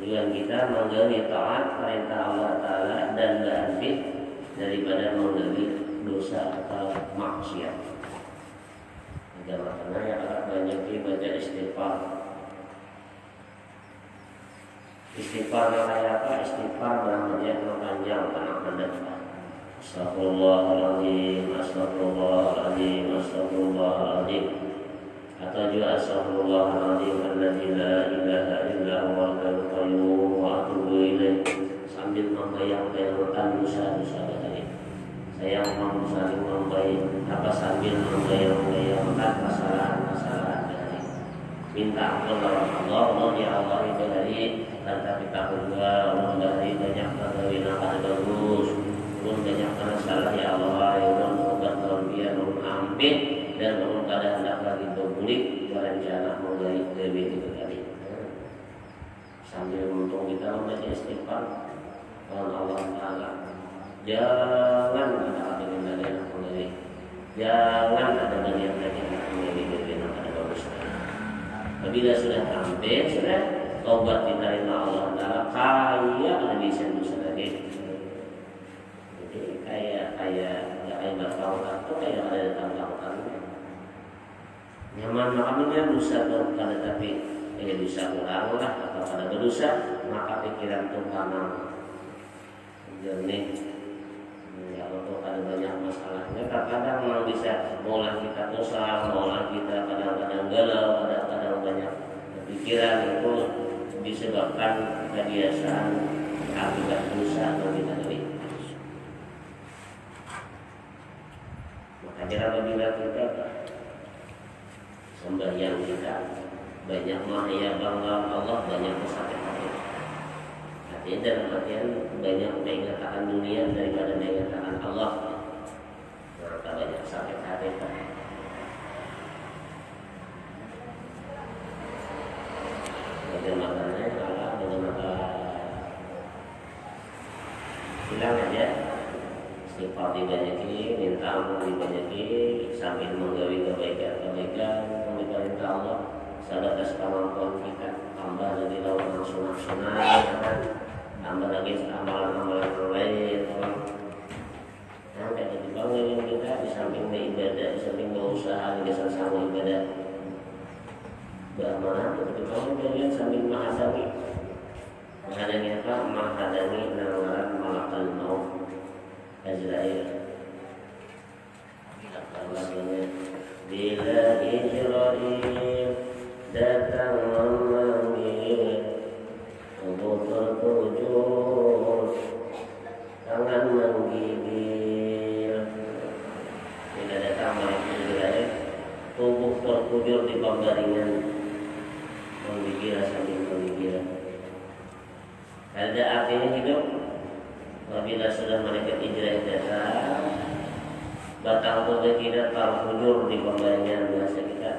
Tujuan kita menggawi taat perintah Allah Ta'ala dan berhenti daripada menggawi dosa atau maksiat. Ada makna yang akan banyak baca istighfar. Istighfar kayak apa? Istighfar berhadiah panjang tanah hendak. Astagfirullahaladzim, astagfirullahaladzim, astagfirullahaladzim. Atau juga astagfirullahaladzim alladzi la ilaha illa huwal hayyul qayyum wa atubu ilaih, sambil membayang-bayangkan dosa-dosa tadi. Saya mau saling sambil membayang-bayangkan kesalahan-kesalahan tadi. Minta ampun kepada Allah, ya Allah itu dari tanpa kita berdua, Allah dari banyak kegawina bagus, ulun banyak salah ya Allah, ya Allah obat taubiah, ulun ampun dan ulun kada hendak lagi berbulik berencana menggawi dewi itu tadi. Sambil untung kita membaca istighfar dengan Allah Ta'ala. Jangan ada dengan yang menggawi, jangan ada dengan yang menggawi dewi yang kada bagus. Apabila sudah sampai, sudah taubat diterima Allah Ta'ala, kaya lebih sendu lagi. Jadi kayak bertahun atau kayak ada tahun-tahun nyaman makannya dosa atau kada tapi dosa kurang lah atau kada berdosa, maka pikiran itu tanam jernih. Ya Allah ada banyak masalahnya. Kadang-kadang memang bisa maulah kita dosa, maulah kita kadang-kadang galau, kadang-kadang banyak pikiran itu disebabkan kebiasaan akibat dosa atau kita tadi. Makanya apabila kita sembahyang kita banyak mahaya bangga Allah, banyak sakit hati. Artinya dalam artian banyak mengatakan dunia daripada mengatakan Allah, maka banyak sakit hati. Makanya Allah dengan maka hilang aja istighfar dibanyaki, minta ampun dibanyaki, sambil menggawi kebaikan perintah Allah, sebatas kemampuan kita, tambah lagi lawan sunah-sunah, tambah lagi amalan-amalan lain. Nah, kayak gitu bangun kita di samping ibadah, di samping berusaha di sama ibadah. Bagaimana kita bangun kalian sambil menghadapi apa? Menghadapi nawaran malakal maut Azrail. Bila Israel datang memanggil, tubuh terkujur, tangan menggigil. Bila datang malaikat Israel, tubuh terkujur di pembaringan, menggigil sambil menggigil. Ada artinya hidup. Apabila sudah malaikat Israel datang, batang tubuh tidak terkujur di pembaringan, biasa kita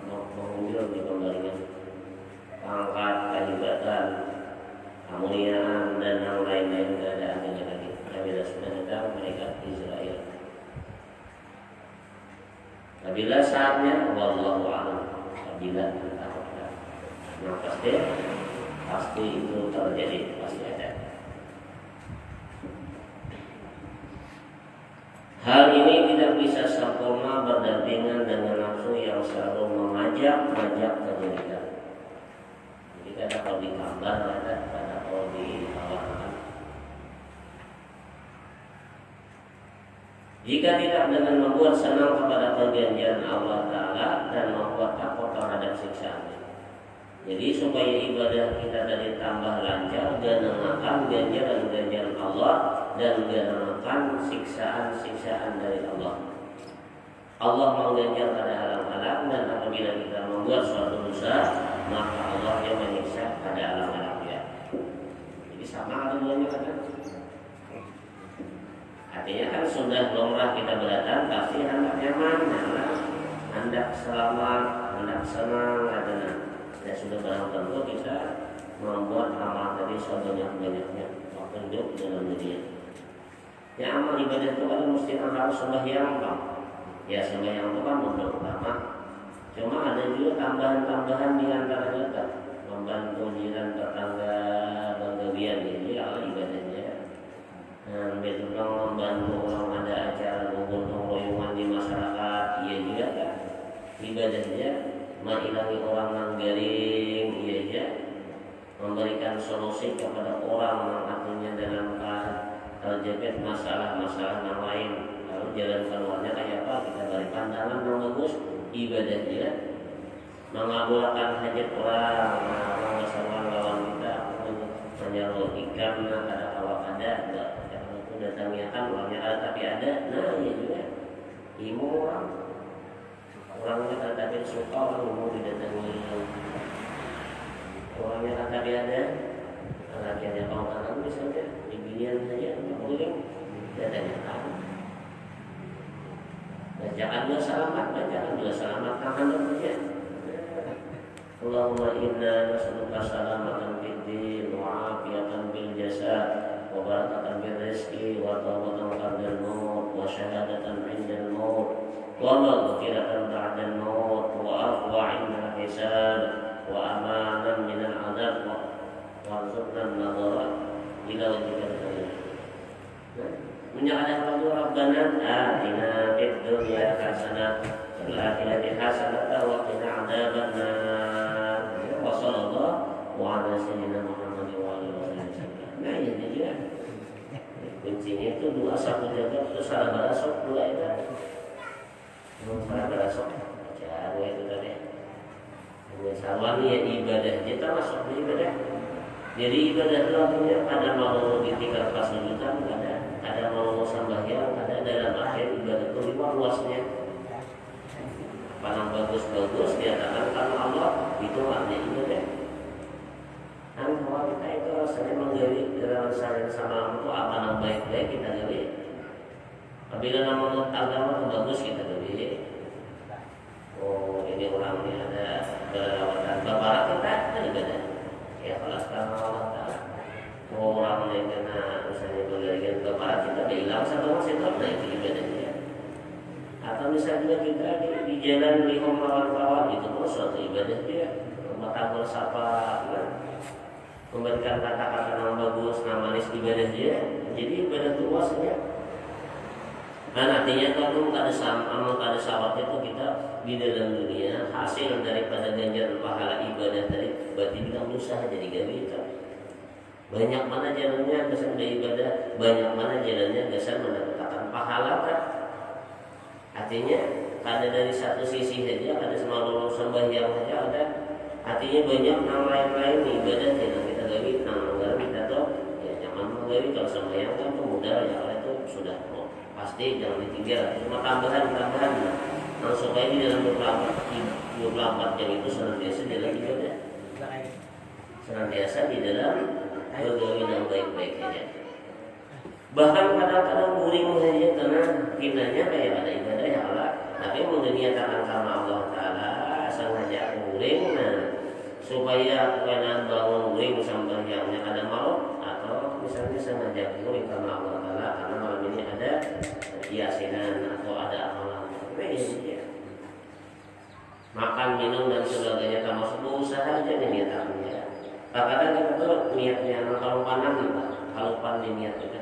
menghujur di pembaringan, pangkat, kehebatan, kemuliaan dan yang lain-lain tidak ada artinya lagi. Apabila sudah datang malaikat Israel, apabila saatnya, wallahu a'lam. Apabila takutkan, maka pasti itu terjadi, pasti ada. Hal ini tidak bisa sempurna berdampingan dengan nafsu yang selalu mengajak kejadian. Jadi kadang kalau ditambah, kadang kalau ditawarkan. Jika tidak dengan membuat senang kepada perjanjian Allah Ta'ala dan membuat takut terhadap siksaannya. Jadi supaya ibadah kita dari tambah lancar dan mengenakan ganjaran-ganjaran Allah dan menekan siksaan-siksaan dari Allah. Allah mengganjar pada alam-alam, dan apabila kita membuat suatu dosa, maka Allah yang menyiksa pada alam-alam dia. Jadi sama keduanya kan? Artinya kan sudah lumrah kita berdatang, pasti hendak nyaman, hendak selamat, hendak senang, dan sudah barang tentu kita membuat amal tadi sebanyak-banyaknya waktu hidup dalam dunia. Ya amal ibadah itu kan mesti harus sembahyang, Bang. Ya sembahyang itu kan modal utama. Cuma ada juga tambahan-tambahan di antara kita, membantu jiran tetangga, memberikan solusi kepada orang yang artinya dalam terjepit masalah-masalah yang lain. Lalu jalan keluarnya kayak apa? Kita beri pandangan yang bagus, ibadah dia, mengabulkan hajat orang, masalah lawan kita, menyalurkan ada awak ada, kalau itu datangnya kan orangnya ada tapi ada, nah ya juga, ilmu orangnya ada tapi suka orang mau didatangi, orangnya ada tapi ada, lagi ada kawan-kawan misalnya, dibilian saja, boleh datangnya kan. Bacakan dua selamat, tangan saja. Allahumma inna nas'aluka salamatan fid din wa afiyatan bil jasad wa barakatan bil rizqi wa tawbatan qabla al-maut wa syahadatan 'inda al-maut wa maghfiratan ba'da al-maut wa afwa 'inda al-hisab wa amanan min al-'adab wa warzuqna an-nadhara ila wajhika al-karim. Menyatakan kepada Rabbana atina fid dunya hasanah wa fil akhirati hasanah wa qina 'adzabannar. Wa sallallahu ala sayyidina Muhammad wa alihi wasallam. Nah ini dia. Kuncinya itu dua sapu jagat itu salah barasok dua itu. Salah barasok baca dua itu tadi. Misalnya ya ibadah kita masuk di ibadah. Jadi ibadah itu artinya ada mau ditinggal pas sujudan ada mau sembahyang, ada dalam akhir ibadah itu luasnya. Pandang bagus-bagus diatakan karena Allah itu artinya ibadah. Dan kalau kita itu rasanya menggali dalam saling sama itu apa yang baik-baik kita gali. Apabila nama agama itu bagus kita gali. Oh ini orangnya ada kerawatan bapak kita kan ibadah. Ya kalau sekarang Allah Ta'ala orang yang kena misalnya menggali bapak kita hilang satu masih tetap itu ibadahnya. Atau misalnya kita di jalan di kawan-kawan itu pun suatu ibadah dia bertambah sapa, memberikan kata-kata yang bagus, yang manis ibadah dia. Jadi ibadah itu luasnya. Dan artinya kalau ada sahabat itu kita di dalam dunia hasil daripada ganjaran pahala ibadah tadi berarti kita berusaha jadi gabita. Banyak mana jalannya kesan beribadah, banyak mana jalannya kesan mendapatkan pahala kan. Artinya ada dari satu sisi saja, ada semalam sembahyang saja ada. Artinya banyak yang lain-lain ibadah yang kita gawi, yang kita tahu ya nyaman menggawi kalau sembahyang kan itu mudah ya, oleh itu sudah pasti jangan ditinggal. Cuma tambahan nah, supaya di dalam 24 jam itu senantiasa dalam ibadah, senantiasa di dalam bergawi yang baik-baik saja. Bahkan kadang-kadang guring saja karena pinanya kayak ada ibadah ya Allah, tapi mengeniakan karena Allah Ta'ala sengaja guring supaya kena bangun guring sembahyangnya ada malam atau misalnya sengaja guring karena Allah Ta'ala karena malam ini ada yasinan atau ada amalan. Makan, minum dan sebagainya termasuk berusaha aja nih niatannya. Kadang-kadang kita tuh niatnya kalau panan gitu, kalau pan di niat kita.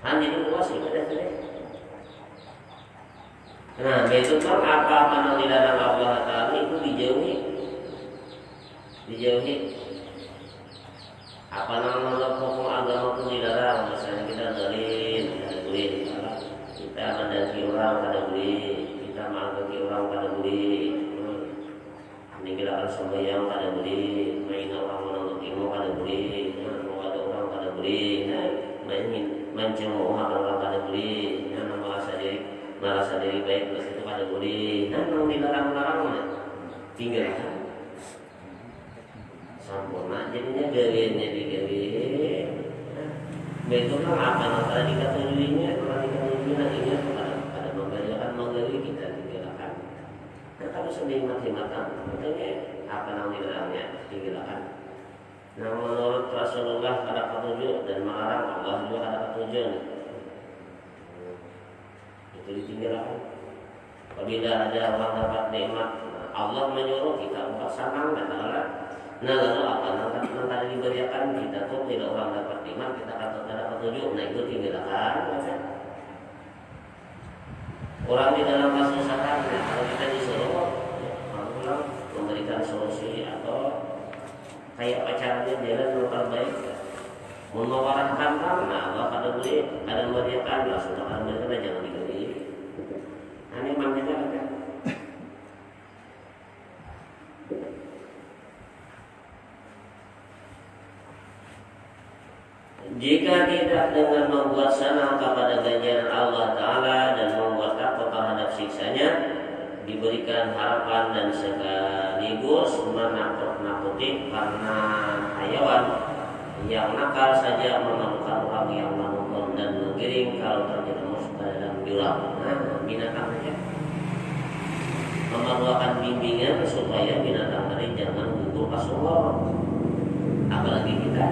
Kan jadi luas ibadah tadi. Nah, itu kan apa yang dilarang Allah Ta'ala itu dijauhi. Apa namanya hukum agama itu dilarang. Misalnya kita zalim, ada boleh. Kita mendaki orang, ada boleh. Kita mengagaki orang, ada boleh. Meninggalkan sembahyang, ada boleh. Menghina orang menuntut ilmu, ada boleh. Mengada orang, ada boleh. Mencemooh orang kada boleh, merasa diri baik itu kada boleh. Dan yang dilarang-larang tinggalkan. Sampurna jadinya gawiannya digawi. Betul kan apa yang tadi dikatujuinya, kalau dikatujuinya ingat pada membacakan menggawi kita tinggalkan. Nah kalau sedih mati-matan, katanya apa yang dilarangnya tinggalkan. Nah menurut Rasulullah ada petunjuk dan melarang Allah juga ada petunjuk. Itu ditinggalkan. Apabila ada orang dapat nikmat, Allah menyuruh kita untuk senang dan Allah. Nah lalu apa yang tadi diberikan kita tuh tidak orang dapat nikmat kita kata ada petunjuk. Nah itu tinggalkan. Orang di dalam kesusahan, kalau kita disuruh Allah memberikan solusi atau kayak pacarnya jalan lokal baik. Menawarkan karena Allah kada boleh ada meriakan lah sudah ada meriakan jangan dibeli. Ini maknanya ada. Jika tidak dengan membuat senang kepada ganjaran Allah Ta'ala dan membuat takut terhadap siksanya, diberikan harapan dan sekaligus menakut-nakuti karena hayawan yang nakal saja menemukan orang yang menukul dan menggiring kalau terjerumus ke dalam jurang. Nah, binatang saja memerlukan bimbingan supaya binatang tadi jangan gugur ke sumur, apalagi kita.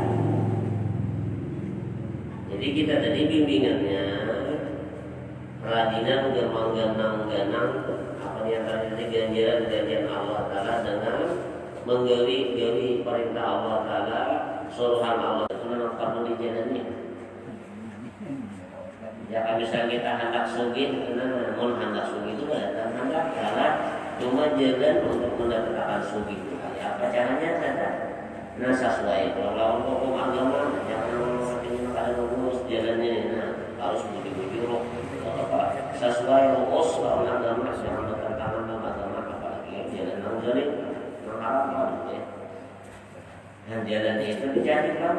Jadi kita tadi bimbingannya rajinan ganang-ganang apa diantaranya ganjaran Allah Ta'ala dengan menggali perintah Allah Ta'ala, suruhan Allah itu memang perlu dijalani. Ya misalnya kita hendak sugih, namun hendak sugih itu datang hendak jalan cuma jalan untuk mendapatkan sugih. Ya, apa caranya kata? Nah sesuai kalau hukum agama jangan ada lurus jalannya, nah harus budi-budi sesuai rumus kalau agama jangan bertentangan dengan agama apalagi jalan yang jadi mengharapkan ya. Dan jalan itu dijadikan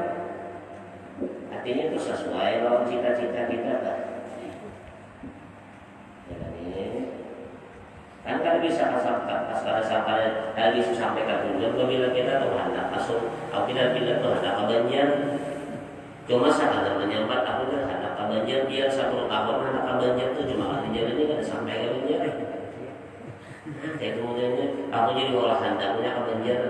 artinya itu sesuai kalau cita-cita kita kan. Jalan ini kan bisa sampai habis sampai ke tujuan apabila kita tuh hendak masuk apabila tuh hendak kebanjian. Cuma saat menyambat aku kan hendak kebanjian dia 10 tahun hendak kebanjian tuh cuma kali jalan ini kan sampai kebanjian. Kayak kemudiannya aku jadi olah hendaknya kebanjian.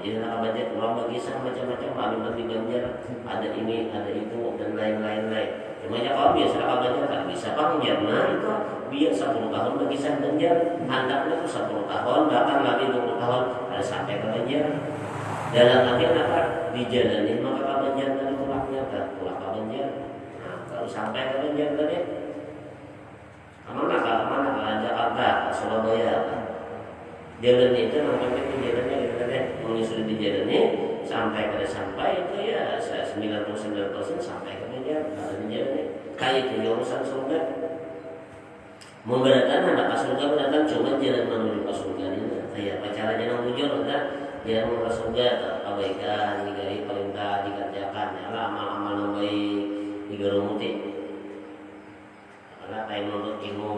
Jadi nak baca orang berkisah macam-macam maklumat di Banjar ada ini ada itu dan lain-lain. Cuma ya kalau biasa Banjar tak bisa Banjar. Nah itu biar 10 tahun berkisah Banjar, hendaknya itu 10 tahun bahkan lagi 20 tahun ada sampai ke Banjar. Dalam artian apa? Dijalanin maka ke Banjar dan tulaknya kan tulak ke Banjar. Nah kalau sampai ke Banjar tadi kemana Jakarta, Surabaya. Jalan itu namanya itu jalannya menyusul di jalannya sampai itu ya 99% sampai ke Banjar ada di jalannya kayak itu urusan surga. Memberatkan anak surga beratkan cuma jalan menuju ke surga ini kayak pacaran yang mujur ada jalan menuju ke surga abaikan digai perintah dikerjakan ya amal-amal baik digerumuti karena kayak menurut ilmu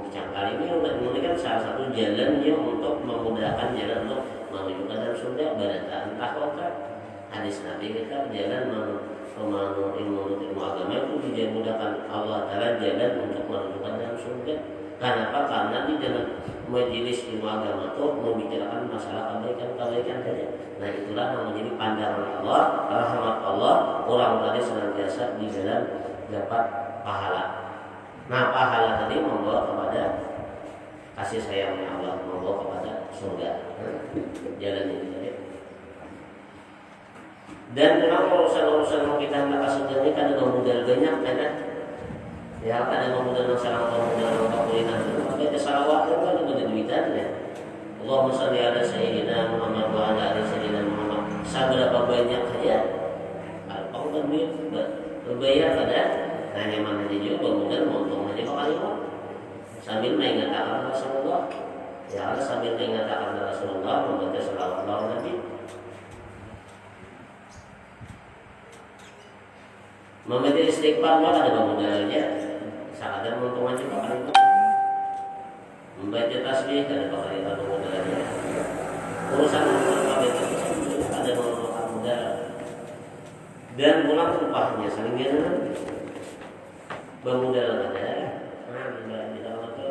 dicangkali ini kan salah satu jalannya untuk memudahkan jalan untuk menuju ke dalam surga barataan takwa. Hadis Nabi kita jalan menurut ilmu agama itu dimudahkan Allah Ta'ala jalan untuk menuju ke dalam surga. Kenapa? Karena di dalam majelis ilmu agama itu membicarakan masalah kebaikan saja. Nah itulah yang menjadi pandangan Allah, rahmat Allah orang tadi senantiasa di dalam dapat pahala. Nah pahala tadi membawa kepada kasih sayangnya Allah, membawa kepada surga. Jalan ini tadi. Dan memang urusan-urusan yang kita hendak surga ini kan ada modal banyak kan? Ya ada modal masalah modal kuliner. Maka salawat itu kan ada duitan ya. Allahumma shalli ala sayyidina Muhammad wa ala ali sayyidina Muhammad. Seberapa banyak saja? Kalau kan duit berbayar pada hanya mana juga kemudian untung aja kali sambil mengingatkan Rasulullah ya sambil mengingatkan Rasulullah membaca selawat Nabi membaca istighfar ada modalnya sadar untung aja kali membaca tasbih ada kali modalnya urusan ada modal dan pulang upahnya saling bermodal ada, di dalam itu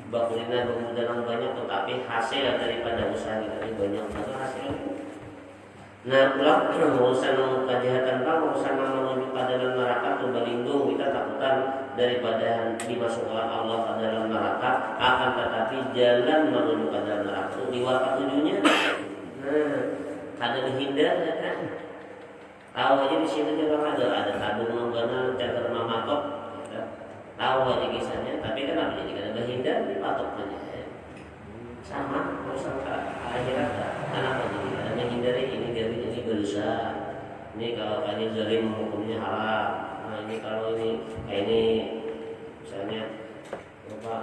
bakulina bermodal banyak tetapi hasil daripada usaha kita banyak betul hasil. Nah, pulang urusan kejahatan urusan menuju ke dalam neraka itu berlindung kita takutan daripada dimasukkan Allah ke dalam neraka akan tetapi jalan menuju ke dalam neraka itu diwakil tujuannya. Nah, ada menghindar kan? Tahu aja di sini juga ada tabung longgana catur mamatok, ya. Tahu aja kisahnya, tapi kan apa jadi ada hindar di patok aja, sama urusan akhirat, kenapa jadi ada menghindari ini Ini kalau tadi zalim hukumnya haram. Nah ini kalau ini misalnya apa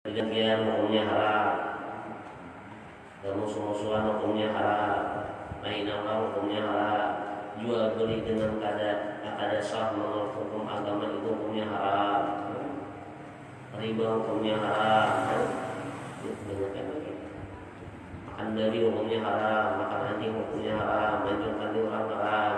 bergantian hukumnya haram, dan musuh-musuhan hukumnya haram, main orang hukumnya haram, jual beli dengan kada sah menurut hukum agama itu hukumnya haram, riba hukumnya haram, makan dari hukumnya haram, makan anjing hukumnya haram, menjunjung orang haram.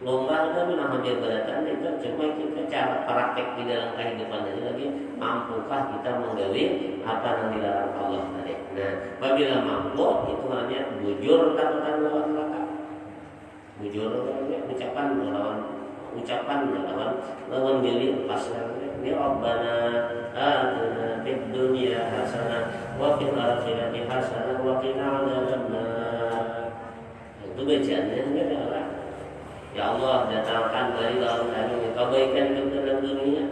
Lomba itu memang menjadikan itu cuma kita cara praktek di dalam kehidupan ini lagi mampukah kita menggawi apa yang dilarang Allah tadi. Nah, apabila mampu itu hanya bujur takutan lawan neraka. Bujur ucapan lawan diri pasrah. Ini Rabbana atina fid dunya hasanah wa fil akhirati hasanah wa qina adzabannar. Itu bacaannya adalah ya Allah datangkan dari dalam kami kebaikan itu dalam dunia.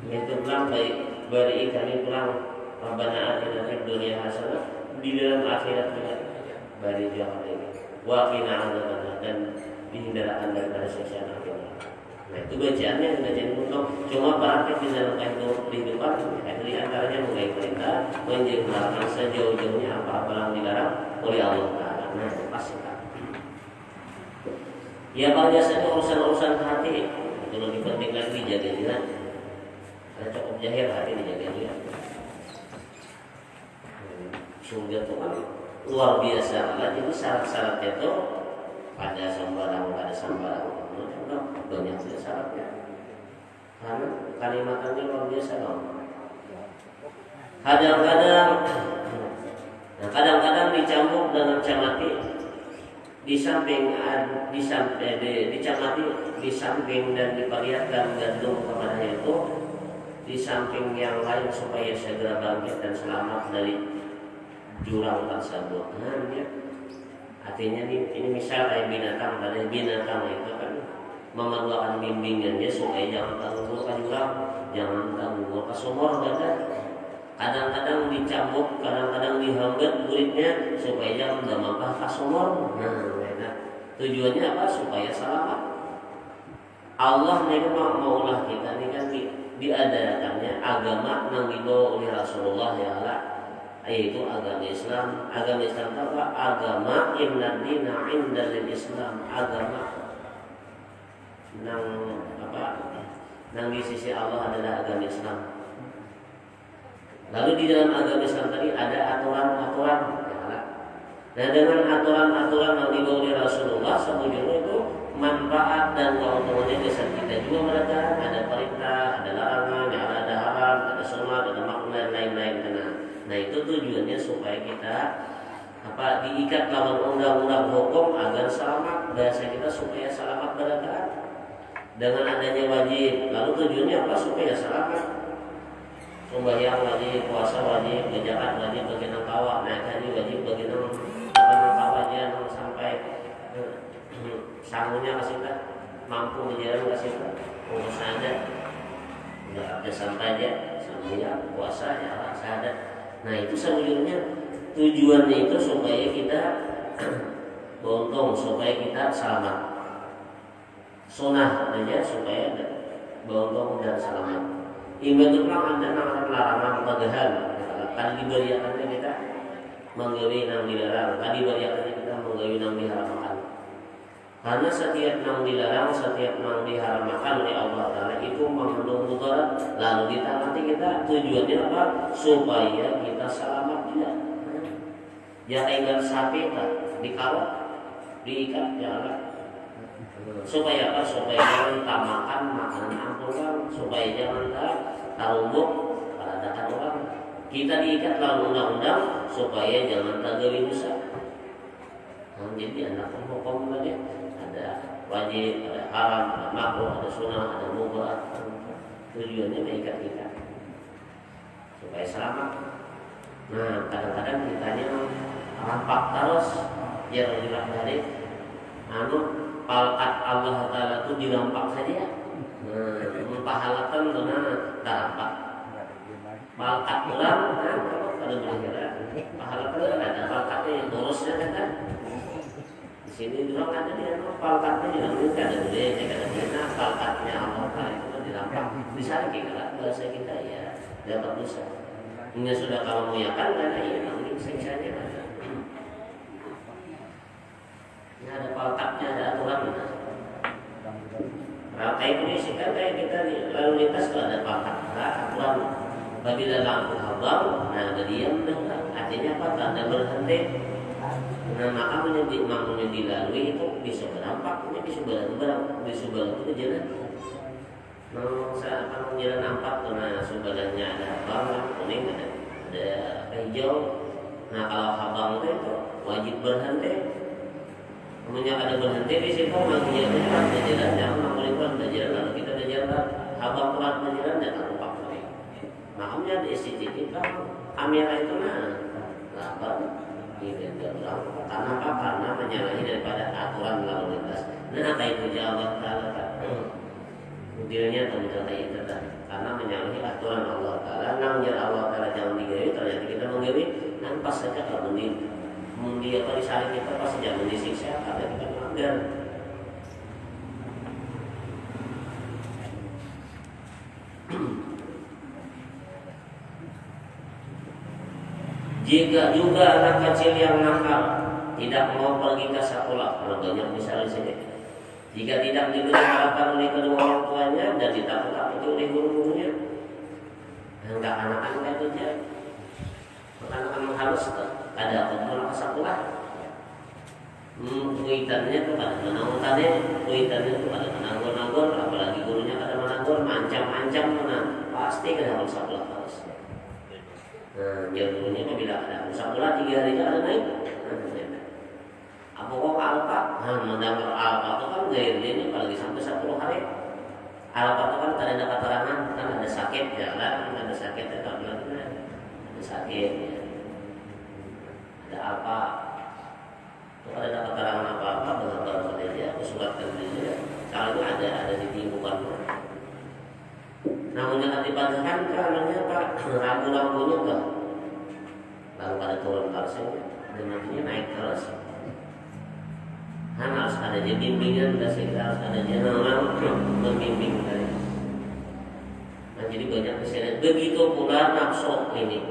Itu pulang baik beri kami pulang Rabbana atina fid dunya hasanah di dalam akhirat juga beri jalan ini. Wa qina adzabannar dan dihindarkan daripada siksa neraka. Nah itu bacaannya untuk cuma praktek di dalam kehidupan. Di antaranya mengenai perintah menjauhkan sejauh-jauhnya apa-apa yang dilarang oleh Allah Taala. Nah itu pasti. Ya kalau biasanya urusan hati itu lebih penting lagi dijaga juga. Karena cukup jahil hati dijaga juga. Surga itu kan luar biasa banget. Itu syarat-syaratnya itu pada sambarang. Banyak syaratnya. Karena kalimatnya luar biasa dong. Kadang-kadang dicampur dengan camati. Di samping dan diperlihatkan gandum kepadanya itu di samping yang lain supaya segera bangkit dan selamat dari jurang tersebut. Nah, ya. Artinya ini misal kayak binatang itu kan memerlukan bimbingannya supaya jangan tergulung ke jurang, jangan tergulung ke sumur dan kadang-kadang dicambuk, kadang-kadang dihambat kulitnya supaya jangan memampah ke sumur. Nah, tujuannya apa? Supaya selamat. Allah ini maulah kita ini kan diadakannya agama yang dibawa oleh Rasulullah ya Allah, yaitu agama Islam. Agama Islam itu apa? Agama inna dina indal Islam, agama nang di sisi Allah adalah agama Islam. Lalu di dalam agama Islam tadi ada aturan-aturan. Nah dengan aturan-aturan yang dibawa oleh Rasulullah sebetulnya itu manfaat dan keuntungannya desa kita juga mereka. Ada perintah, ada larangan, ada haram, ada sunat, ada makna dan lain-lain. Nah itu tujuannya supaya kita diikat lawan undang-undang hukum agar selamat bahasa kita supaya selamat beragam. Dengan adanya wajib, lalu tujuannya apa? Supaya selamat. Sembahyang wajib, puasa wajib, zakat wajib bagi nang kawa, naik haji wajib bagi nang kawajan sampai sangunya kasih tak mampu berjalan kasih tak urus saja, nggak ada santai aja, sangunya puasa ya saja. Nah itu sebetulnya tujuannya itu supaya kita beruntung, supaya kita selamat. Sunnah aja supaya beruntung dan selamat. Iman itu memang ada larangan pagahan. Kan diberiakannya kita menggawi nang dilarang. Kan diberiakannya kita menggawi nang diharamkan. Karena setiap nang dilarang, setiap nang diharamkan oleh Allah Taala itu mengandung mudarat. Lalu ditangati kita tujuannya apa? Supaya kita selamat juga. Jangan ingat sapi tak dikawal, diikat jangan. Supaya apa? Supaya jangan tak makan makanan orang, supaya jangan tak tarumbuk pada orang. Kita diikat dalam undang-undang supaya jangan tak gali dosa. Jadi anak hukum tadi ada wajib, ada haram, ada makruh, ada sunnah, ada mubah. Tujuannya mengikat kita supaya selamat. Nah kadang-kadang kitanya rampak terus yang dari palkat Allah Ta'ala itu dirampak saja. Mempahalakan karena tarampak palkat ulang ada berbeda. Pahalakan ada palkatnya yang lurusnya kan. sini dulu ada dia palkatnya juga mungkin ada budaya ada dia palkatnya Allah itu kan dilampang bisa kita bahasa kita ya dapat dosa. Ini sudah kalau muyakan karena iya nanti siksanya ada. Ini ada palkatnya ada aturan. Rantai ini kan kayak kita lalu lintas kalau ada palkat ada aturan. Apabila lampu habang, nah ada diam artinya apa? Tanda berhenti. Nah maka makmumnya dilalui itu bisa berdampak, ini bisa berlaku ke jalan. Nah saat kamu jalan nampak karena sumbernya ada habang, kuning ada hijau. Nah kalau habang itu wajib berhenti. Kemudian ada berhenti di situ, makmumnya ada jalan, jangan makmumnya ada jalan. Lalu kita ada jalan, habang telah berjalan jangan lupa lagi. Makmumnya di SCTV kan kamera itu lapar. Karena apa? Karena menyalahi daripada aturan lalu lintas. Nah, apa itu Allah Taala? Mudilnya atau mencapai itu karena menyalahi aturan Allah Taala. Nangjar Allah Taala jangan digawi, ternyata kita menggawi. Nampas saja kalau mundi apa disalib kita pasti jangan disiksa karena kita melanggar. Jika juga anak kecil yang nakal tidak mau pergi ke sekolah, kalau banyak misalnya saja. Jika tidak diberi harapan oleh kedua orang tuanya dan ditakut-takuti oleh guru-gurunya, enggak anak-anak itu aja. Anak-anak harus ada orang ke sekolah. Kuitannya kepada menanggutannya, kuitannya kepada menanggur-nanggur, apalagi gurunya kada menanggur, mancam-mancam, pasti kena harus sekolah harus. Gurunya bila ada sekolah 3 hari ada naik. Apa kok alpa? Mendengar alpa itu kan gaya ini apalagi sampai 10 hari. Alpa itu kan tak ada keterangan, kan ada sakit jalan, ada sakit itu ada sakit. Ya. Ada apa? Kalau ada keterangan apa-apa benar-benar saja, suratkan saja. Kalau ada di timbukan. Namun jangan dibacakan karenanya Pak, rambu-rambunya enggak. Lalu pada turun karsnya, dan nantinya naik keras. Harus ada bimbingan, harus ada orang membimbing dari. Nah jadi banyak kesalahan. Begitu pula nafsu ini.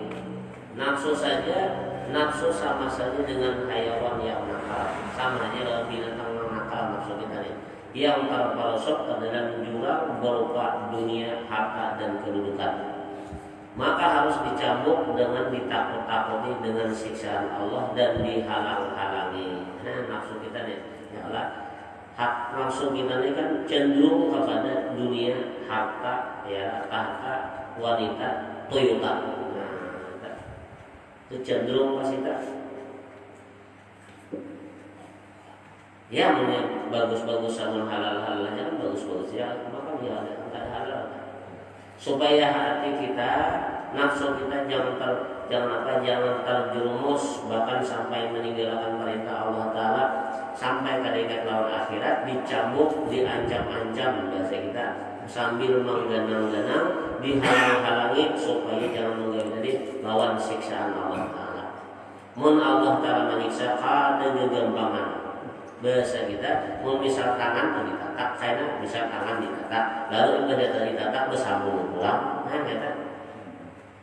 Nafsu saja, nafsu sama saja dengan hayawan yang nakal. Sama aja dengan binatang yang nakal nafsu kita ini. Yang terperosok ke dalam jurang berupa dunia, harta dan kedudukan. Maka harus dicambuk dengan ditakut-takuti dengan siksaan Allah dan dihalang-halangi. Nah nafsu kita nih, ya Allah, hak nafsu kita ini kan cenderung kepada dunia, harta, ya tahta, wanita, Toyota. Nah, itu cenderung pas kita. Ya, bagus-bagus sama halal-halalnya kan bagus-bagus ya, maka dia ada halal. Supaya hati kita, nafsu kita jangan terjerumus bahkan sampai meninggalkan perintah Allah Taala, sampai keringat lawan akhirat, dicambuk, diancam-ancam bahasa kita, sambil mengganang-ganang, dihalang-halangi supaya jangan menjadi lawan siksaan Allah Taala. Mun Allah Taala menyiksa kada gegampangan. Bahasa kita, mau misal tangan ditatak, karena misal tangan ditatak, lalu ibadah ditatak bersambung pulang, nah kata,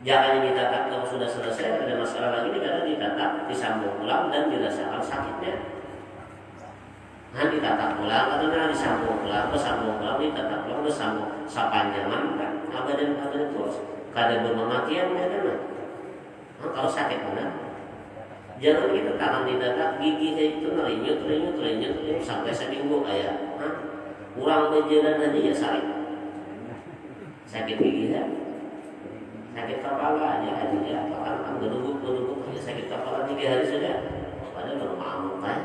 jangan ditatak kalau sudah selesai ada masalah lagi, karena ditatak disambung pulang dan dirasakan sakitnya. Nah ditatak pulang, karena disambung pulang, bersambung pulang, ditatak pulang, bersambung sepanjangan kan, abadan terus, kadang bermamatian ya kan, nah, kalau sakit mana? Jangan kita tangan ditatak, gigi itu nerinyut sampai seminggu kayak, kurang berjalan aja ya sakit gigi ya, sakit kepala aja bahkan berduguk aja sakit kepala 3 hari sudah, padahal baru mamuk kan,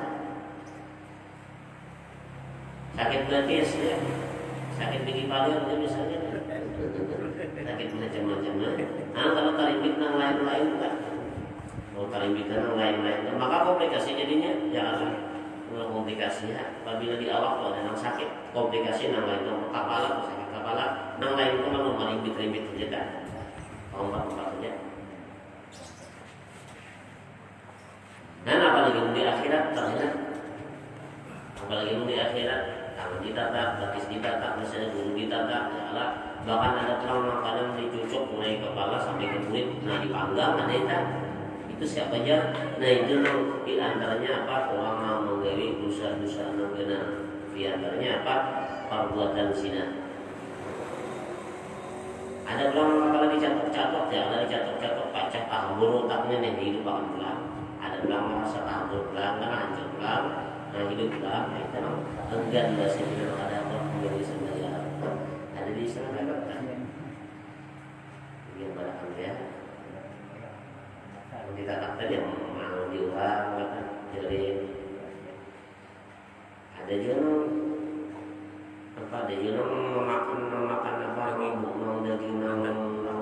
sakit betis ya, sakit gigi paling misalnya, sakit macam-macam, kalau tarimbit yang lain-lain kan. Tarimbit yang lain-lain, maka komplikasi jadinya jangan komplikasinya. Apabila di awal kalau ada yang sakit, komplikasi yang lain, kepala, sakit kepala, yang lain itu memang tarimbit saja kan, kompak saja. Dan apalagi di akhirat ternyata apalagi di akhirat, tangan ditatak, batis ditatak, misalnya guru ditatak, ya Allah. Bahkan ada orang makanan dicucuk mulai kepala sampai ke kulit, nah dipanggang ada itu siapa aja. Nah itu di antaranya apa? Orang menggawi dosa-dosa nangkena. Di antaranya apa? Perbuatan zina. Ada orang kalau dicatok-catok, ya ada dicatok-catok pacah kabur otaknya nih hidup akan pulang. Ada orang merasa kabur pulang, kan hancur pulang, nah hidup pulang. Nah itu enggan bahasa kita ada orang menjadi sendiri. Ada di sana kan? Yang barang ya. Ditatak tadi yang mau diulang, jadi ada juga apa? Ada juga memakan apa? Mau daging yang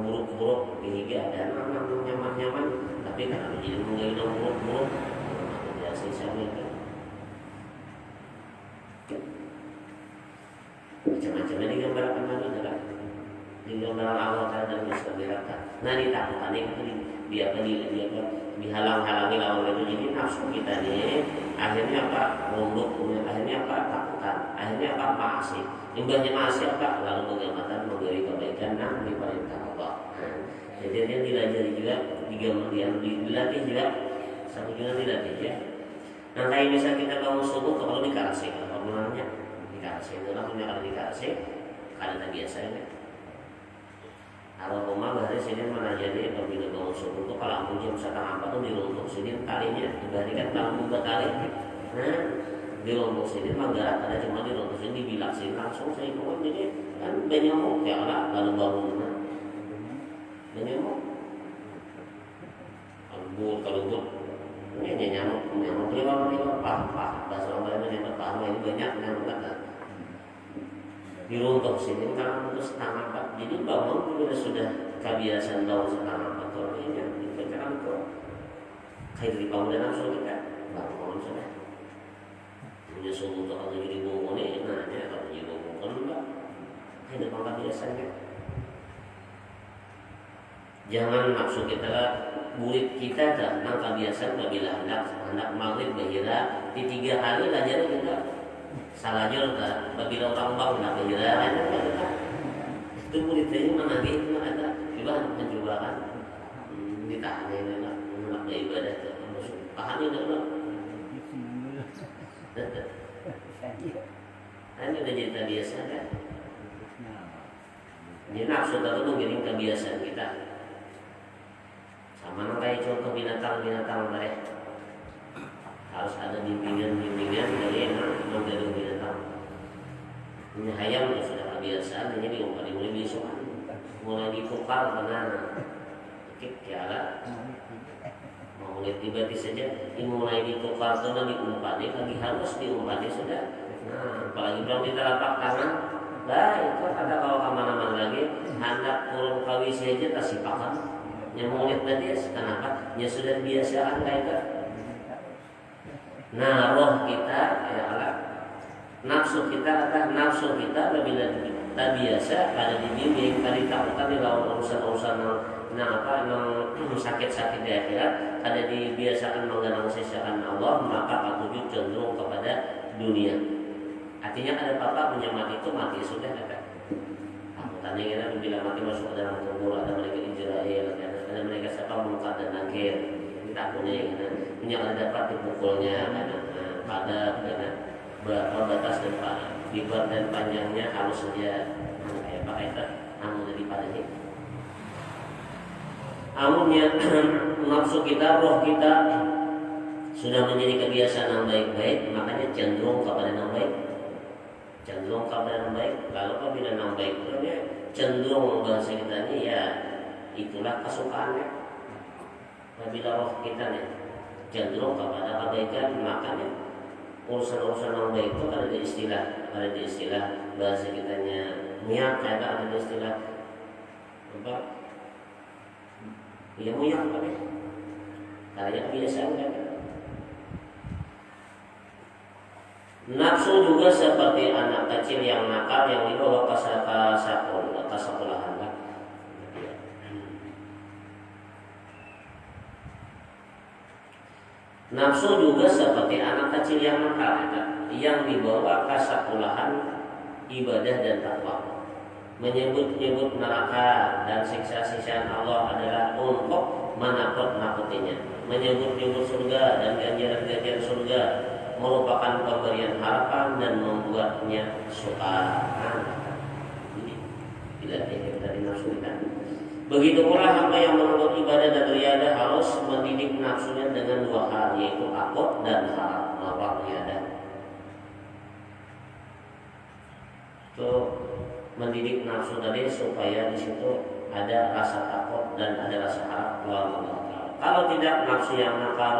buruk-buruk dihiga ada nyaman-nyaman, tapi karena jadi menggigit yang buruk-buruk, biasa sama itu. Macam-macam ini gambaran lagi adalah di gambaran Allah dan bisa dirasakan. Nah ditakutan itu dia dihalang-halangi lawan itu, jadi nafsu kita nih akhirnya apa? Runduk, akhirnya apa? Takutan, akhirnya apa? Maasi. Imbasnya maasi apa? Lalu bagaimana memberi kebaikan yang diperintah Allah. Jadi dia dilatih juga, dilatih juga, sama juga dilatih ya. Nah kayak misal kita bangun subuh kalau dikarasi, kalau namanya dikarasi, itu langsungnya kalau dikarasi, karena biasa ya. Kalau rumah bahari sini mana jadi apabila bangun subuh itu kalau lampu jam 1:30 tuh diruntuk sini talinya dibandingkan lampu batari. Nah diruntuk sini mangga ada cuma diruntuk sini dibilaksin langsung saya mau jadi kan benyamuk ya lah lalu bangun benyamuk kalau ini nyamuk lewat pah bahasa orang Batak pah ini banyak nyamuk kata. Diruntuk sini karena itu setengah 4. Jadi bangun bila sudah kebiasaan bangun setengah 4 orang ini dibacakan ke kayak di bangunan langsung kita bangun sudah menyusul untuk atau jadi bangun ini nanya kalau jadi bangun kan enggak kayak di pangkat biasanya. Jangan maksud kita lah murid kita dah nang kebiasaan apabila hendak maghrib bahira di 3 hari lah jadi kita salah juga apabila orang bangun nak berjalan itu murid ini menagih itu ada juga mencoba kan ditahan ini nak beribadah tu paham ini dulu ini udah jadi biasa kan ini nafsu itu mengiring kebiasaan kita sama kayak contoh binatang mereka harus ada bimbingan dari enak dari binatang. Ini ayam sudah kebiasaan, ini mulai besok mulai ditukar karena tiara mau lihat tiba-tiba saja ini mulai ditukar karena diumpati lagi harus diumpati sudah. Nah, apalagi belum ditelapak tangan, lah itu ada kalau kemana-mana lagi hendak turun kawin saja tak sipakan. Yang mau lihat tadi kenapa? Ya sudah biasaan kayak itu. Nah roh kita ya Allah, nafsu kita apabila kita biasa ada dibimbing tadi takutkan di lawan urusan-urusan yang sakit-sakit di akhirat ada dibiasakan menggenang sesaan Allah maka patujud cenderung kepada dunia. Artinya ada papa menyamati itu mati sudah kata. Tanya kita bila mati masuk ke dalam kubur ada malaikat Israel ada malaikat siapa mengangkat dan nakir. Takutnya yang ada dapat dipukulnya pada berapa batas dan lebar dan panjangnya harus saja pakai dari pada ini. Amunnya nafsu kita, roh kita sudah menjadi kebiasaan yang baik-baik, makanya cenderung kepada yang baik. Lalu apabila yang baik itu cenderung bahasa kita ini ya itulah kesukaannya. Apabila roh kita nih cenderung kepada kebaikan makanya urusan-urusan yang baik itu ada di istilah bahasa kitanya niat ada di istilah apa ya muyak apa nih karena kebiasaan kan. Nafsu juga seperti anak kecil yang nakal yang dibawa ke sekolahan. Nafsu juga seperti anak kecil yang nakal, yang dibawa ke sekolahan ibadah dan takwa. Menyebut-nyebut neraka dan siksa-siksaan Allah adalah untuk menakut-nakutinya. Menyebut-nyebut surga dan ganjaran-ganjaran surga merupakan pemberian harapan dan membuatnya suka. Tidak dari nafsu kita. Begitu pula hamba yang menuntut ibadah dan riadah harus mendidik nafsunya dengan dua hal, yaitu takut dan harap riadah. Itu mendidik nafsu tadi supaya di situ ada rasa takut dan ada rasa harap keluar Allah. Kalau tidak, nafsu yang nakal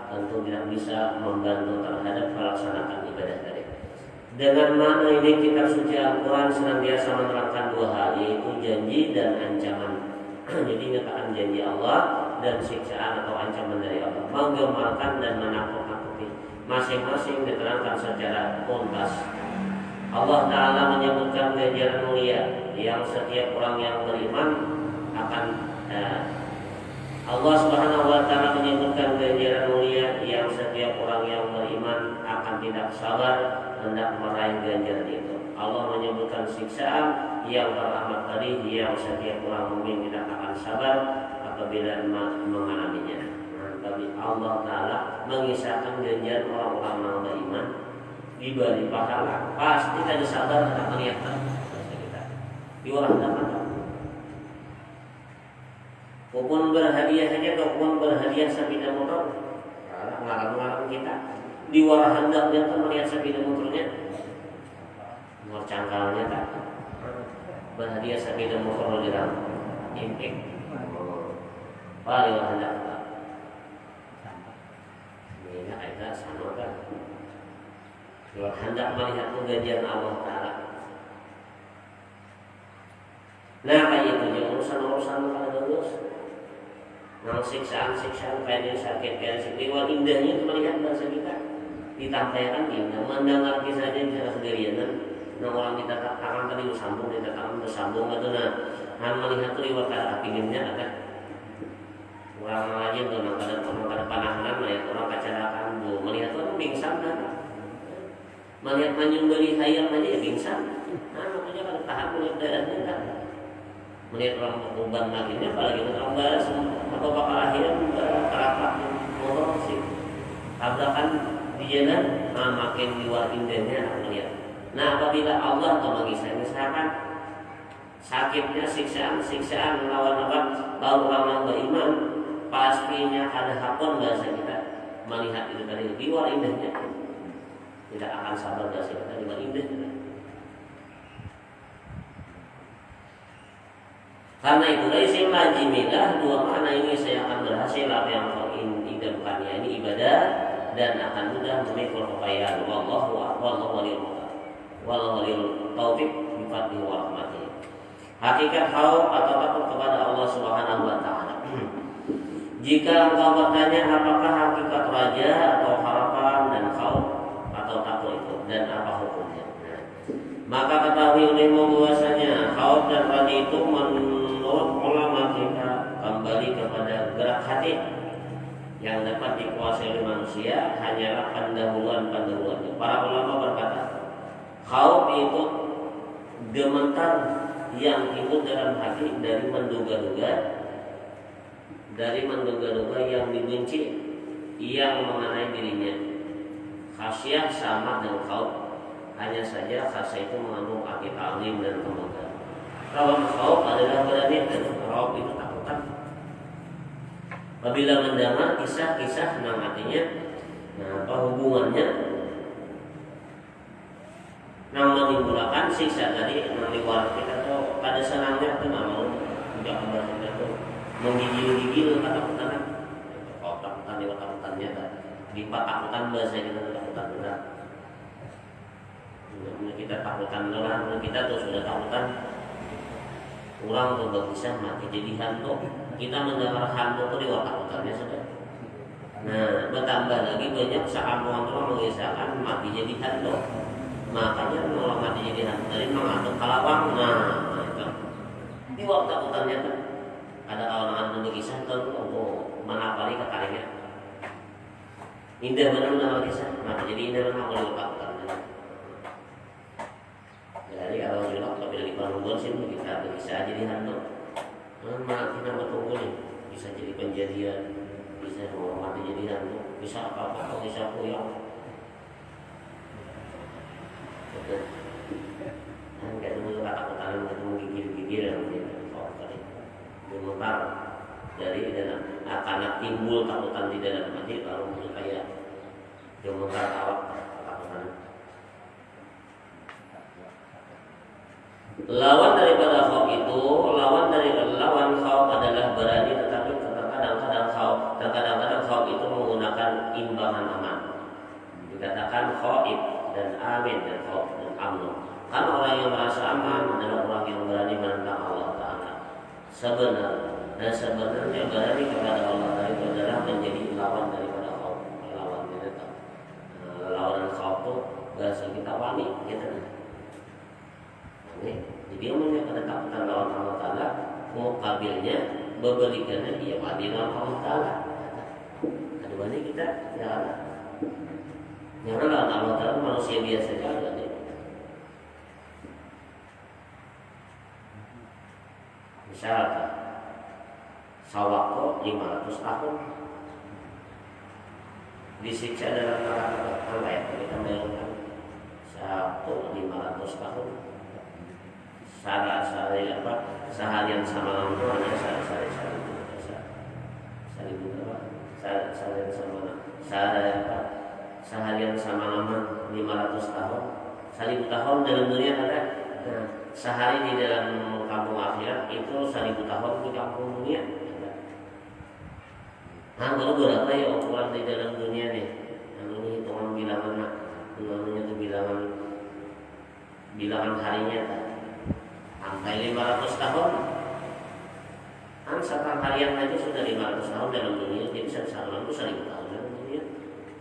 tentu tidak bisa membantu terhadap melaksanakan ibadah tadi. Dengan mana ini kitab suci Al-Quran senantiasa menerangkan dua hal, yaitu janji dan ancaman. Jadi nyatakan janji Allah dan siksaan atau ancaman dari Allah, menggemarkan dan menakut-nakuti. Masing-masing diterangkan secara tuntas. Allah Ta'ala menyebutkan ganjaran mulia yang setiap orang yang beriman akan Allah Subhanahu wa Ta'ala menyebutkan ganjaran mulia yang setiap orang yang beriman akan tidak sabar hendak meraih ganjaran itu. Allah menyebutkan siksaan yang teramat pedih yang setiap orang mukmin tidak akan sabar apabila mengalaminya. Tapi Allah Ta'ala mengisahkan ganjaran orang-orang yang beriman diberi pahala, pasti tidak sabar hendak melihat kita diorang dapat. Kupon berhadiah saja, kupon berhadiah sepeda motor, ngarang-ngarang kita di warah hendaknya tuh melihat sepeda motornya, nomor cangkalnya tak berhadiah sepeda motor di dalam impek, paling hendak tak, ini ada sama kan, hendak melihat ganjaran Allah Taala. Nah kayak itu yang urusan-urusan kalau lulus. Nah siksaan-siksaan kayak sakit kayak sakit, indahnya itu melihat bahasa kita ditampaikan indah, mendengar kisahnya bisa sendirian. Nah orang kita tangan tadi bersambung, kita tangan bersambung gitu. Nah melihat tuh lewat cara pinginnya ada orang lain tuh, nah kada panahan melihat orang kecelakaan bu, melihat orang pingsan kan, melihat manyung dari hayang aja ya pingsan. Nah makanya kada tahan melihat darahnya kan. Melihat orang berkorban laginya, apalagi orang balas atau bakal akhirnya terapak motor sih tabrakan di jalan, makin luar indahnya melihat. Nah apabila Allah atau mengisahkan sakitnya siksaan melawan orang yang beriman, pastinya ada hakon bahasa kita melihat itu tadi di luar indahnya, tidak akan sabar bahasa kita di luar indahnya. Karena itu dari isim lazimilah dua makna ini saya akan berhasil apa yang kau idamkannya ini ibadah dan akan mudah memikul kekayaan. Wallahu waliyul taufiq bi fadlihi wa rahmatihi. Hakikat khauf atau takut kepada Allah Subhanahu wa Ta'ala. Jika engkau bertanya apakah hakikat raja atau harapan dan khauf atau takut itu dan apa hukumnya, maka ketahui olehmu bahwasanya khauf dan raja itu menurut ulama kita kembali kepada gerak hati yang dapat dikuasai oleh manusia hanyalah pendahuluan. Para ulama berkata, khauf itu gemetar yang timbul dalam hati dari menduga-duga yang dibenci yang mengenai dirinya. Khasyah sama dengan khauf, hanya saja khasyah itu mengandung arti ta'zim dan kemuliaan. Kalau khauf adalah berani dan khauf itu takutan. Apabila mendengar kisah-kisah tentang artinya, nah apa hubungannya? Nah menimbulkan siksa tadi meliwat kita tuh pada senangnya tuh nggak mau tidak kembali kita tuh menggigil ketakutan. Kalau takutan lewat takutannya kan, lipat takutan bahasa kita takutan berat. Kita takutan orang, kita tuh sudah takutan. Orang tuh berkisah mati jadi hantu. Kita mendengar hantu tuh lewat takutannya sudah. Nah bertambah lagi banyak sekampungan orang mengisahkan mati jadi hantu. Makanya orang mati jadi hantu dari mengatur kalawang. Nah itu di waktu takutannya kan ada kawan-kawan yang berkisah tuh untuk menapari kekalinya. Indah benar nama kisah. Maka jadi indah benar kalau dilupakan. Jadi awal julok tapi lagi bangun sih kita bisa jadi hantu. Mati nama tunggu nih bisa jadi penjadian, bisa mati jadi hantu, bisa apa-apa, bisa kuyang. Enggak dulu kata-kata ketemu gigir-gigir yang tadi gemetar dari dalam akan timbul takutan di dalam hati lalu kayak gemetar awak ketakutan. Lawan daripada khauf itu, lawan khauf adalah berani, tetapi kadang-kadang khauf itu menggunakan imbangan aman. Dikatakan khaif dan amin dan khauf dan amn. Karena orang yang merasa aman adalah orang yang berani menentang Allah Ta'ala. Sebenarnya berani kepada Allah Ta'ala itu adalah menjadi lawan daripada khauf. Lawan kita. Lawan khauf itu bahasa kita wani, gitu. Jadi dia menyatakan ketakutan lawan Allah Ta'ala, mukabilnya berbalikannya dia wani lawan Allah Ta'ala. Ada banyak kita ya. Yang lawan Allah Ta'ala manusia biasa saja. Misalkan sawako 500 tahun disiksa dalam neraka apa kita bayangkan 500 tahun seharian sama itu hanya seharian sama lama 500 tahun 1000 tahun dalam dunia ada. Nah, sehari di dalam kampung akhirat itu 1000 tahun di kampung dunia. Nah, kalau berapa ya ukuran di dalam dunia nih? Ini hitungan bilangan, itu bilangan harinya kan. Sampai 500 tahun. Kan sekarang harian itu sudah 500 tahun dalam dunia, jadi satu itu 1000 tahun dalam dunia.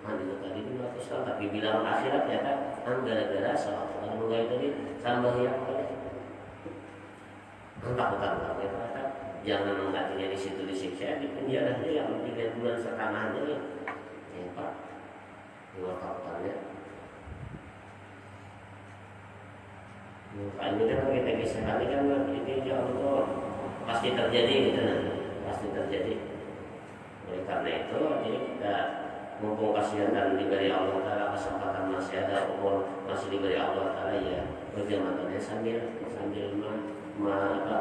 Nah, itu tadi 500 tahun, tapi bilangan akhirat ya kan gara-gara salah satu orang tadi tambah yang tadi. Takutan banget, jangan menggantinya di situ disiksa di penjara aja yang 3 bulan setengah aja ya, Pak. Luar takutannya. Ini kan kita kisah kali kan ini jauh itu pasti terjadi gitu, pasti terjadi. Oleh karena itu, jadi kita mumpung kasihan diberi Allah Taala kesempatan masih ada umur masih diberi Allah Taala ya berjamaahnya sambil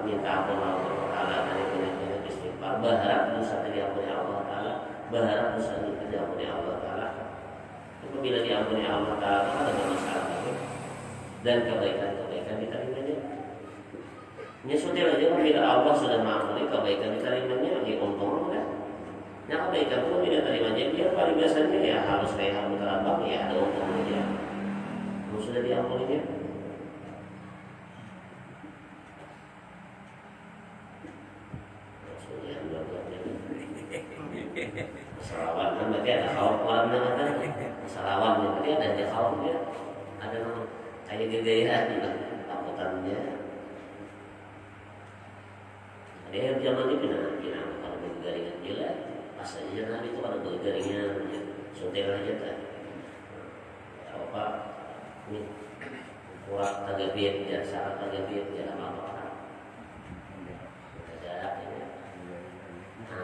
minta ampun Allah Taala dari banyak istighfar, berharap dosa diampuni Allah Taala, berharap dosa diampuni Allah Taala. Apabila diampuni Allah Taala ada masalah lagi dan kebaikan diterimanya. Ini sudah aja bila Allah sudah mengampuni kebaikan diterimanya, untung kan? Nah kebaikan itu tidak terimanya dia paling biasanya ya harus kayak harus terabang ya ada untungnya. Kalau sudah diampuninya. Salawan kan berarti ada khauf kolamnya kan? Salawan berarti ada khaufnya, ada kayak gaya juga takutannya. Ada yang zaman itu bilang kalau bergaringan gila, pas aja Nabi itu kalau bergaringan, sotel aja kan. Apa ini kuat tagabit ya, syarat tagabit ya apa-apa.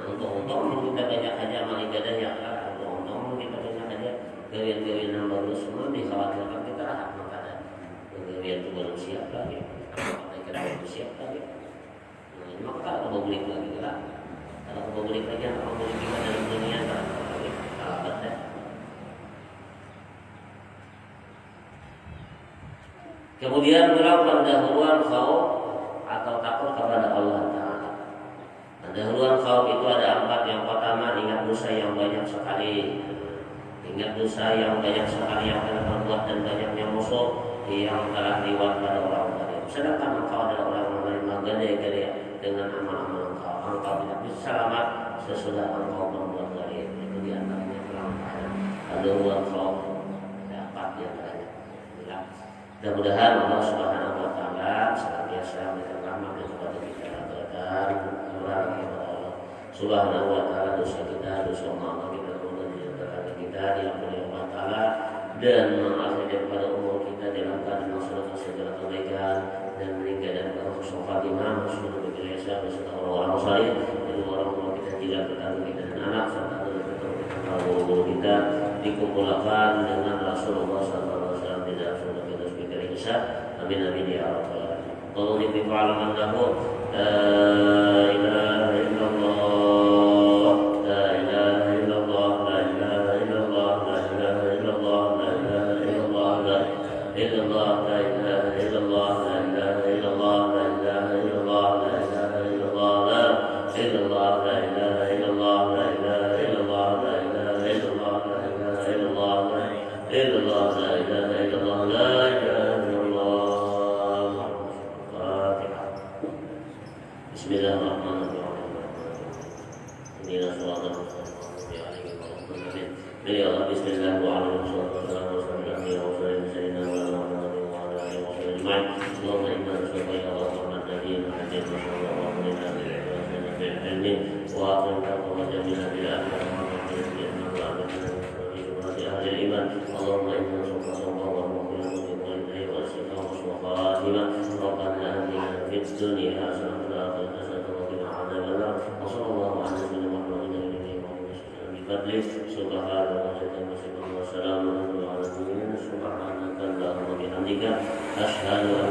Untuk kita banyak aja amal ibadah yang untuk kita banyak aja gawian-gawian yang baru semua dikhawatirkan kita rahat makanya gawian itu baru siap lagi, kita baru siap lagi. Nah ini maka kalau kebalik lagi lah, kalau kebalik lagi atau kebalik kita dalam dunia kalau betul. Kemudian berapa pendahuluan khauf atau takut kepada Allah Ta'ala. Pendahuluan khauf itu ada 4. Yang pertama ingat dosa yang banyak sekali. Ingat dosa yang banyak sekali yang telah berbuat dan banyaknya musuh yang telah lewat pada orang tadi. Sedangkan engkau adalah orang yang menerima gade-gade dengan amal-amal engkau. Engkau tidak bisa selamat sesudah engkau berbuat gade. Itu diantaranya pelanggaran. Pendahuluan khauf ada 4 diantaranya. Mudah-mudahan Allah Subhanahu Wa Taala senantiasa memberikan rahmat kepada kita dan kepada Allah Subhanahu Wa Taala dosa kita, dosa maaf kita, kemudian dinyatakan kita kita diampuni Allah Ta'ala dan mengakhiri daripada umur kita dalam keadaan melaksanakan segala kebaikan dan meninggal dalam keadaan husnul khatimah, husnul biasa beserta orang-orang saleh, dan orang tua kita tidak bertanggung kita dan anak serta guru kita dikumpulkan dengan Rasulullah SAW di dalam surga kita sebagai hisab. Amin amin ya rabbal alamin. Tolong dipikirkan lahu la ilaha illallah, la ilaha illallah, la ilaha illallah, la ilaha illallah, la ilaha illallah, la illallah, la ilaha illallah, la ilaha illallah, la ilaha illallah, la ilaha illallah, la illallah, la ilaha illallah, la ilaha illallah, la ilaha illallah, la ilaha illallah, la illallah, la ilaha illallah, la ilaha illallah. Bismillahirrahmanirrahim. Inilah suara Subhanallah wa bihamdika asyhadu an